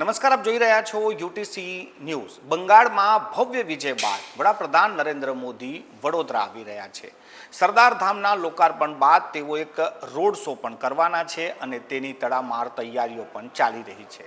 નમસ્કાર, આપ જોઈ રહ્યા છો યુટીસી ન્યૂઝ। બંગાળમાં ભવ્ય વિજય બાદ વડાપ્રધાન નરેન્દ્ર મોદી વડોદરા આવી રહ્યા છે। સરદાર ધામના લોકાર્પણ બાદ તેઓ એક રોડ શો પણ કરવાના છે અને તેની તડામાર તૈયારીઓ પણ ચાલી રહી છે।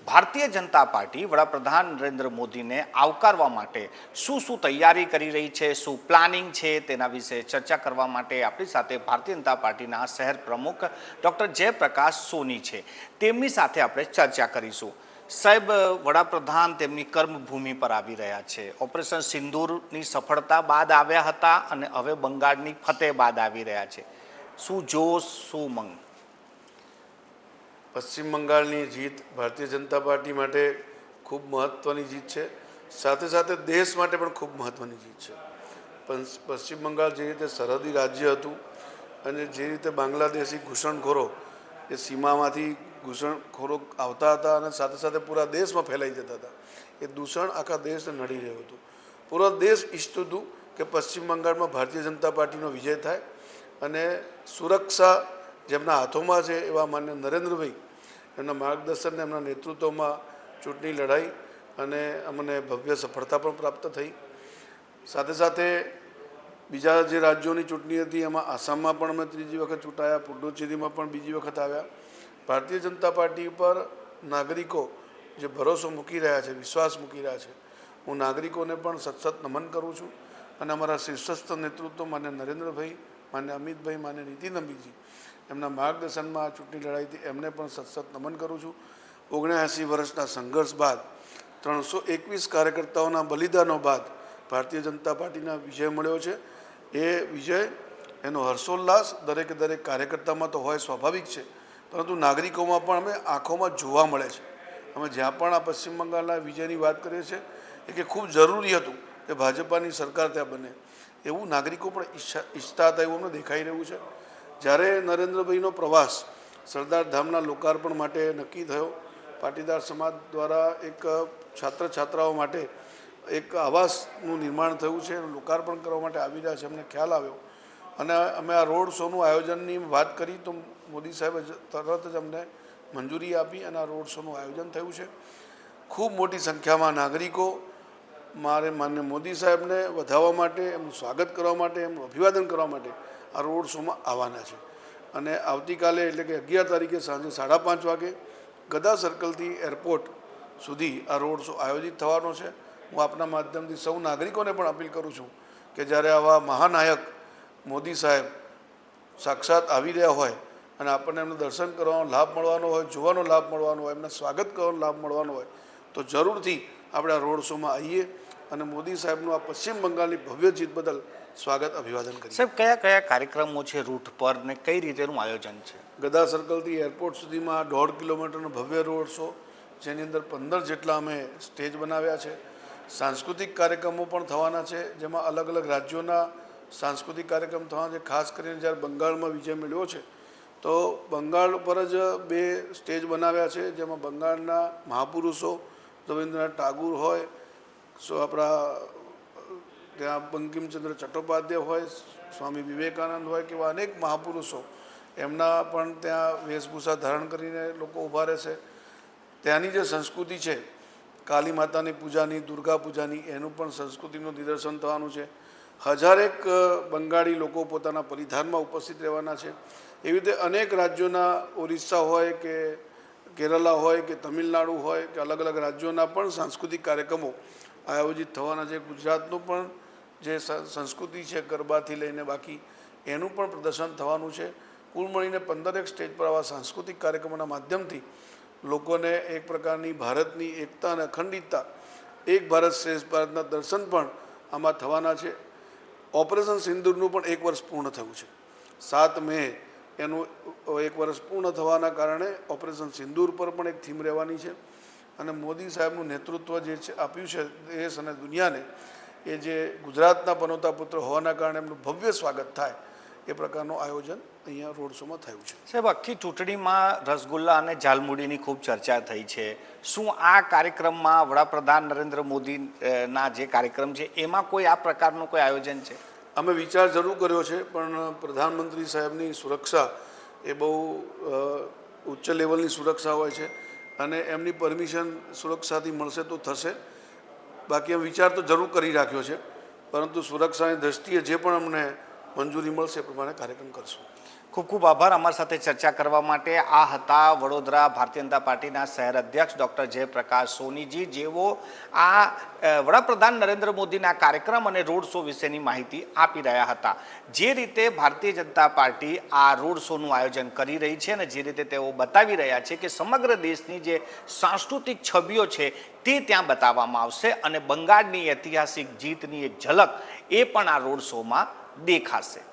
ભારતીય જનતા પાર્ટી વડાપ્રધાન નરેન્દ્ર મોદીને આવકારવા માટે શું તૈયારી કરી રહી છે, શું પ્લાનિંગ છે, તેના વિશે ચર્ચા કરવા માટે આપણી સાથે ભારતીય જનતા પાર્ટીના શહેર પ્રમુખ ડૉક્ટર જયપ્રકાશ સોની છે। તેમની સાથે આપણે ચર્ચા કરીશું। સાહેબ, વડાપ્રધાન તેમની કર્મભૂમિ પર આવી રહ્યા છે। ઓપરેશન સિંદૂરની સફળતા બાદ આવ્યા હતા અને હવે બંગાળની ફતેહ બાદ આવી રહ્યા છે। શું જોશ, શું મંગ? પશ્ચિમ બંગાળની જીત ભારતીય જનતા પાર્ટી માટે ખૂબ મહત્ત્વની જીત છે, સાથે સાથે દેશ માટે પણ ખૂબ મહત્ત્વની જીત છે। પણ પશ્ચિમ બંગાળ જે રીતે સરહદી રાજ્ય હતું અને જે રીતે બાંગ્લાદેશી ઘૂસણખોરો એ સીમામાંથી ઘૂસણખોરો આવતા હતા અને સાથે સાથે પૂરા દેશમાં ફેલાઈ જતા હતા, એ દૂષણ આખા દેશને નડી રહ્યું હતું। પૂરો દેશ ઈચ્છતું હતું કે પશ્ચિમ બંગાળમાં ભારતીય જનતા પાર્ટીનો વિજય થાય અને સુરક્ષા જેમના હાથોમાં છે એવા માન્ય નરેન્દ્રભાઈ એમના માર્ગદર્શન, એમના નેતૃત્વમાં ચૂંટણી લડાઈ અને અમને ભવ્ય સફળતા પણ પ્રાપ્ત થઈ। સાથે સાથે બીજા જે રાજ્યોની ચૂંટણી હતી એમાં આસામમાં પણ અમે ત્રીજી વખત ચૂંટાયા, પુડુચેરીમાં પણ બીજી વખત આવ્યા। ભારતીય જનતા પાર્ટી ઉપર નાગરિકો જે ભરોસો મૂકી રહ્યા છે, વિશ્વાસ મૂકી રહ્યા છે, હું નાગરિકોને પણ સતત નમન કરું છું અને અમારા શીર્ષસ્થ નેતૃત્વ માન્ય નરેન્દ્રભાઈ, માન્ય અમિતભાઈ, માન્ય નીતિન અંબીજી એમના માર્ગદર્શનમાં ચૂંટણી લડાઈથી એમને પણ સતત નમન કરું છું। 79 વર્ષના સંઘર્ષ બાદ 321 કાર્યકર્તાઓના બલિદાનો બાદ ભારતીય જનતા પાર્ટીના વિજય મળ્યો છે। એ વિજય એનો હર્ષોલ્લાસ દરેકે દરેક કાર્યકર્તામાં તો હોય, સ્વાભાવિક છે, પરંતુ નાગરિકોમાં પણ અમે આંખોમાં જોવા મળે છે। અમે જ્યાં પણ આ પશ્ચિમ બંગાળના વિજયની વાત કરીએ છીએ એ કે ખૂબ જરૂરી હતું કે ભાજપાની સરકાર ત્યાં બને, એવું નાગરિકો પણ ઈચ્છતા હતા, એવું અમને દેખાઈ રહ્યું છે। જ્યારે નરેન્દ્રભાઈનો પ્રવાસ સરદાર ધામના લોકાર્પણ માટે નક્કી થયો, પાટીદાર સમાજ દ્વારા એક છાત્રાઓ માટે એક આવાસનું નિર્માણ થયું છે, એનું લોકાર્પણ કરવા માટે આવી રહ્યા છે, અમને ખ્યાલ આવ્યો અને અમે આ રોડ શોનું આયોજનની વાત કરી તો મોદી સાહેબે તરત જ અમને મંજૂરી આપી અને આ રોડ શોનું આયોજન થયું છે। ખૂબ મોટી સંખ્યામાં નાગરિકો મારે માન્ય મોદી સાહેબને વધાવવા માટે, એમનું સ્વાગત કરવા માટે, એમનું અભિવાદન કરવા માટે આ રોડ શોમાં આવવાના છે અને આવતીકાલે એટલે કે 11 તારીખે સાંજે 5:30 વાગે ગદા સર્કલથી એરપોર્ટ સુધી આ રોડ શો આયોજિત થવાનો છે। હું આપના માધ્યમથી સૌ નાગરિકોને પણ અપીલ કરું છું કે જ્યારે આવા મહાનાયક મોદી સાહેબ સાક્ષાત આવી રહ્યા હોય અને આપણને એમનું દર્શન કરવાનો લાભ મળવાનો હોય, જોવાનો લાભ મળવાનો હોય, એમના સ્વાગત કરવાનો લાભ મળવાનો હોય તો જરૂરથી આપણે આ રોડ શોમાં આવીએ અને મોદી સાહેબનું આ પશ્ચિમ બંગાળની ભવ્ય જીત બદલ સ્વાગત, અભિવાદન કરીએ। સાહેબ, કયા કયા કાર્યક્રમો છે રૂટ પર ને કઈ રીતેનું આયોજન છે? ગદા સર્કલથી એરપોર્ટ સુધીમાં 1.5 કિલોમીટરનો ભવ્ય રોડ શો, જેની અંદર 15 જેટલા અમે સ્ટેજ બનાવ્યા છે। સાંસ્કૃતિક કાર્યક્રમો પણ થવાના છે, જેમાં અલગ અલગ રાજ્યોના સાંસ્કૃતિક કાર્યક્રમ થવાના છે। ખાસ કરીને જ્યારે બંગાળમાં વિજય મળ્યો છે તો બંગાળ ઉપર જ 2 સ્ટેજ બનાવ્યા છે, જેમાં બંગાળના મહાપુરુષો રવિન્દ્રનાથ ટાગોર હોય, આપણા ત્યાં બંકિમચંદ્ર ચટ્ટોપાધ્યાય હોય, સ્વામી વિવેકાનંદ હોય, કે એવા અનેક મહાપુરુષો એમના પણ ત્યાં વેશભૂષા ધારણ કરીને લોકો ઊભા રહેશે। ત્યાંની જે સંસ્કૃતિ છે, કાલી માતાની પૂજાની, દુર્ગા પૂજાની, એનું પણ સંસ્કૃતિનું નિદર્શન થવાનું છે। હજારેક બંગાળી લોકો પોતાના પરિધાનમાં ઉપસ્થિત રહેવાના છે। એવી રીતે અનેક રાજ્યોના, ઓરિસ્સા હોય કે કેરલા હોય કે તમિલનાડુ હોય કે અલગ અલગ રાજ્યોના પણ સાંસ્કૃતિક કાર્યક્રમો આયોજિત થવાના છે। ગુજરાતનું પણ જે સંસ્કૃતિ છે ગરબાથી લઈને બાકી એનું પણ પ્રદર્શન થવાનું છે। કુલ મળીને 15 સ્ટેજ પર આવા સાંસ્કૃતિક કાર્યક્રમોના માધ્યમથી લોકોને એક પ્રકારની ભારતની એકતા અને અખંડિતતા, એક ભારત શ્રેષ્ઠ ભારતના દર્શન પણ આમાં થવાના છે। ઓપરેશન સિંદૂરનું પણ 1 વર્ષ પૂર્ણ થયું છે। 7 મે એનું 1 વર્ષ પૂર્ણ થવાના કારણે ઓપરેશન સિંદૂર પર પણ એક થીમ રહેવાની છે અને મોદી સાહેબનું નેતૃત્વ જે છે આપ્યું છે દેશ અને દુનિયાને, એ જે ગુજરાતના પનોતા પુત્ર હોવાના કારણે એમનું ભવ્ય સ્વાગત થાય એ પ્રકારનું આયોજન અહીંયા રોડ શોમાં થયું છે। સાહેબ, આખી ચૂંટણીમાં રસગુલ્લા અને ઝાલમુડીની ખૂબ ચર્ચા થઈ છે। શું આ કાર્યક્રમમાં વડાપ્રધાન નરેન્દ્ર મોદીના જે કાર્યક્રમ છે એમાં કોઈ આ પ્રકારનું કોઈ આયોજન છે? અમે વિચાર જરૂર કર્યો છે, પણ પ્રધાનમંત્રી સાહેબની સુરક્ષા એ બહુ ઉચ્ચ લેવલની સુરક્ષા હોય છે અને એમની પરમિશન સુરક્ષાથી મળશે તો થશે. બાકી એમ વિચાર તો જરૂર કરી રાખ્યો છે, પરંતુ સુરક્ષાની દૃષ્ટિએ જે પણ અમને મંજૂરી મળશે એ પ્રમાણે કાર્યક્રમ કરશું. ખૂબ ખૂબ આભાર અમારી સાથે ચર્ચા કરવા માટે. આ હતા વડોદરા ભારતીય જનતા પાર્ટીના શહેર અધ્યક્ષ ડૉક્ટર જયપ્રકાશ સોનીજી, જેઓ આ વડાપ્રધાન નરેન્દ્ર મોદીના કાર્યક્રમ અને રોડ શો વિશેની માહિતી આપી રહ્યા હતા. જે રીતે ભારતીય જનતા પાર્ટી આ રોડ શોનું આયોજન કરી રહી છે અને જે રીતે તેઓ બતાવી રહ્યા છે કે સમગ્ર દેશની જે સાંસ્કૃતિક છબીઓ છે તે ત્યાં બતાવવામાં આવશે અને બંગાળની ઐતિહાસિક જીતની એક ઝલક એ પણ આ રોડ શોમાં દેખાશે.